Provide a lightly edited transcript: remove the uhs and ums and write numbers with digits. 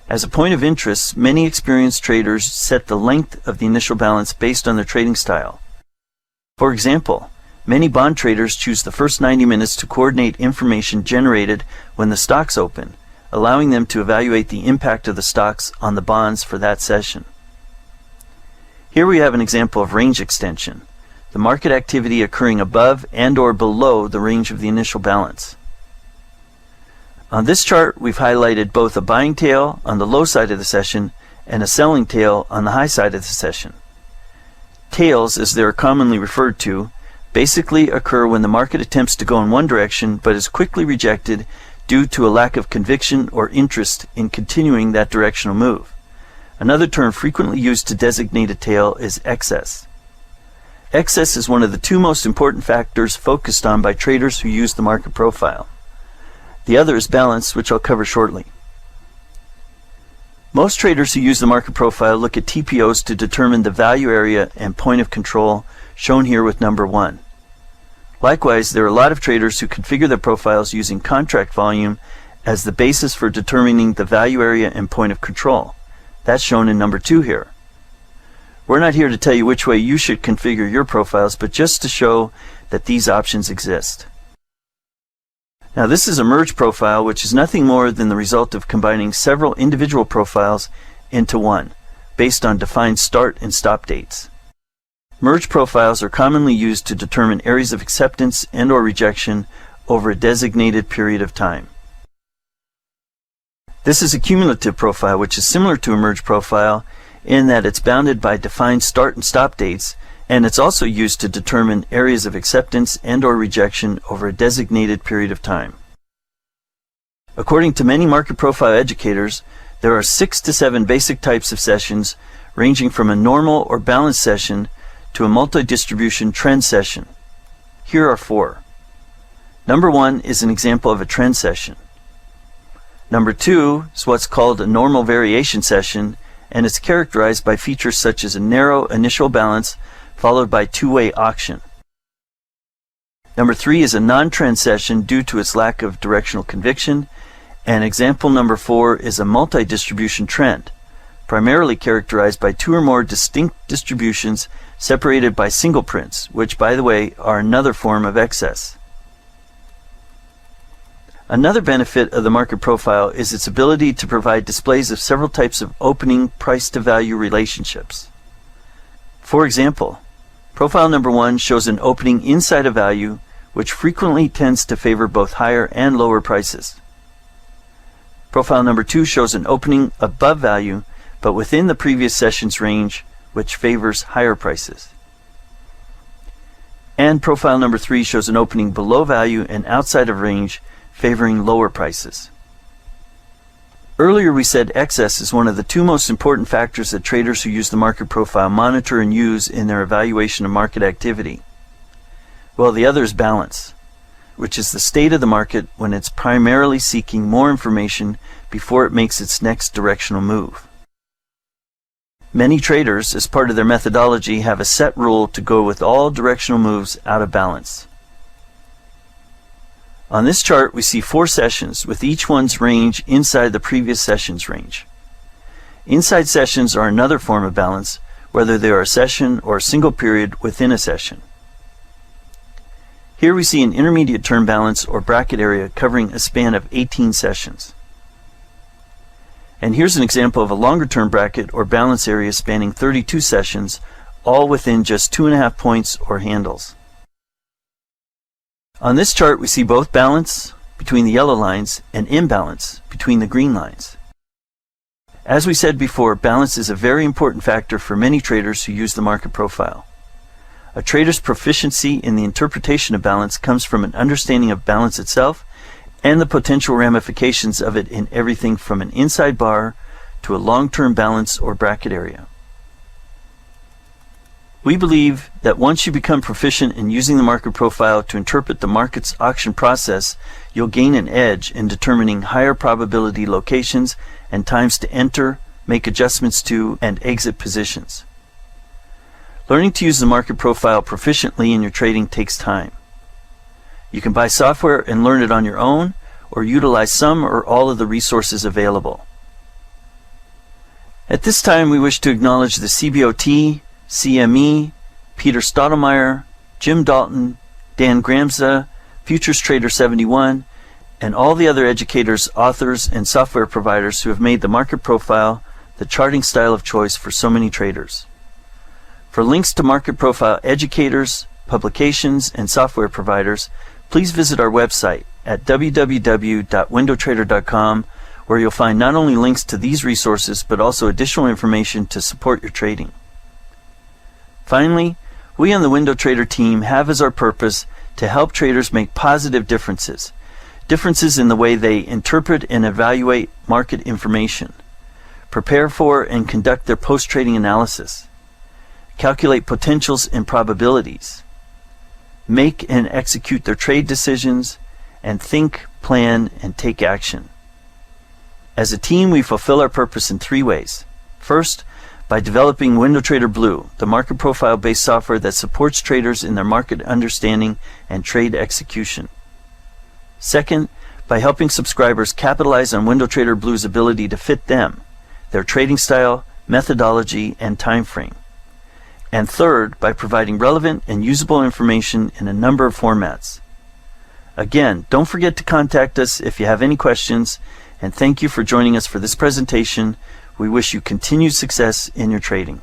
As a point of interest, many experienced traders set the length of the initial balance based on their trading style. For example, many bond traders choose the first 90 minutes to coordinate information generated when the stocks open, allowing them to evaluate the impact of the stocks on the bonds for that session. Here we have an example of range extension, the market activity occurring above and/or below the range of the initial balance. On this chart, we've highlighted both a buying tail on the low side of the session and a selling tail on the high side of the session. Tails, as they are commonly referred to, basically occur when the market attempts to go in one direction but is quickly rejected due to a lack of conviction or interest in continuing that directional move. Another term frequently used to designate a tail is excess. Excess is one of the two most important factors focused on by traders who use the market profile. The other is balance, which I'll cover shortly. Most traders who use the market profile look at TPOs to determine the value area and point of control, shown here with number 1. Likewise, there are a lot of traders who configure their profiles using contract volume as the basis for determining the value area and point of control. That's shown in number 2 here. We're not here to tell you which way you should configure your profiles, but just to show that these options exist. Now, this is a merge profile, which is nothing more than the result of combining several individual profiles into one, based on defined start and stop dates. Merge profiles are commonly used to determine areas of acceptance and/or rejection over a designated period of time. This is a cumulative profile, which is similar to a merge profile in that it's bounded by defined start and stop dates, and it's also used to determine areas of acceptance and/or rejection over a designated period of time. According to many market profile educators, there are 6 to 7 basic types of sessions, ranging from a normal or balanced session to a multi-distribution trend session. Here are 4. Number 1 is an example of a trend session. Number 2 is what's called a normal variation session, and it's characterized by features such as a narrow initial balance followed by two-way auction. Number 3 is a non-trend session due to its lack of directional conviction, and example number 4 is a multi-distribution trend, primarily characterized by 2 or more distinct distributions separated by single prints, which, by the way, are another form of excess. Another benefit of the market profile is its ability to provide displays of several types of opening price-to-value relationships. For example, profile number 1 shows an opening inside a value, which frequently tends to favor both higher and lower prices. Profile number 2 shows an opening above value, but within the previous session's range, which favors higher prices. And profile number 3 shows an opening below value and outside of range, favoring lower prices. Earlier we said excess is one of the 2 most important factors that traders who use the market profile monitor and use in their evaluation of market activity. Well, the other is balance, which is the state of the market when it's primarily seeking more information before it makes its next directional move. Many traders, as part of their methodology, have a set rule to go with all directional moves out of balance. On this chart, we see 4 sessions, with each one's range inside the previous session's range. Inside sessions are another form of balance, whether they are a session or a single period within a session. Here we see an intermediate term balance or bracket area covering a span of 18 sessions. And here's an example of a longer term bracket or balance area spanning 32 sessions, all within just 2.5 points or handles. On this chart, we see both balance between the yellow lines and imbalance between the green lines. As we said before, balance is a very important factor for many traders who use the market profile. A trader's proficiency in the interpretation of balance comes from an understanding of balance itself and the potential ramifications of it in everything from an inside bar to a long-term balance or bracket area. We believe that once you become proficient in using the market profile to interpret the market's auction process, you'll gain an edge in determining higher probability locations and times to enter, make adjustments to, and exit positions. Learning to use the market profile proficiently in your trading takes time. You can buy software and learn it on your own, or utilize some or all of the resources available. At this time, we wish to acknowledge the CBOT, CME, Peter Stottlemyre, Jim Dalton, Dan Gramza, Futures Trader 71, and all the other educators, authors, and software providers who have made the market profile the charting style of choice for so many traders. For links to market profile educators, publications, and software providers, please visit our website at www.windowtrader.com, where you'll find not only links to these resources but also additional information to support your trading. Finally, we on the Window Trader team have as our purpose to help traders make positive differences in the way they interpret and evaluate market information, prepare for and conduct their post-trading analysis, calculate potentials and probabilities, make and execute their trade decisions, and think, plan, and take action. As a team, we fulfill our purpose in 3 ways. First, by developing Window Trader Blue, the market profile-based software that supports traders in their market understanding and trade execution. Second, by helping subscribers capitalize on Window Trader Blue's ability to fit them, their trading style, methodology, and time frame. And third, by providing relevant and usable information in a number of formats. Again, don't forget to contact us if you have any questions, and thank you for joining us for this presentation. We wish you continued success in your trading.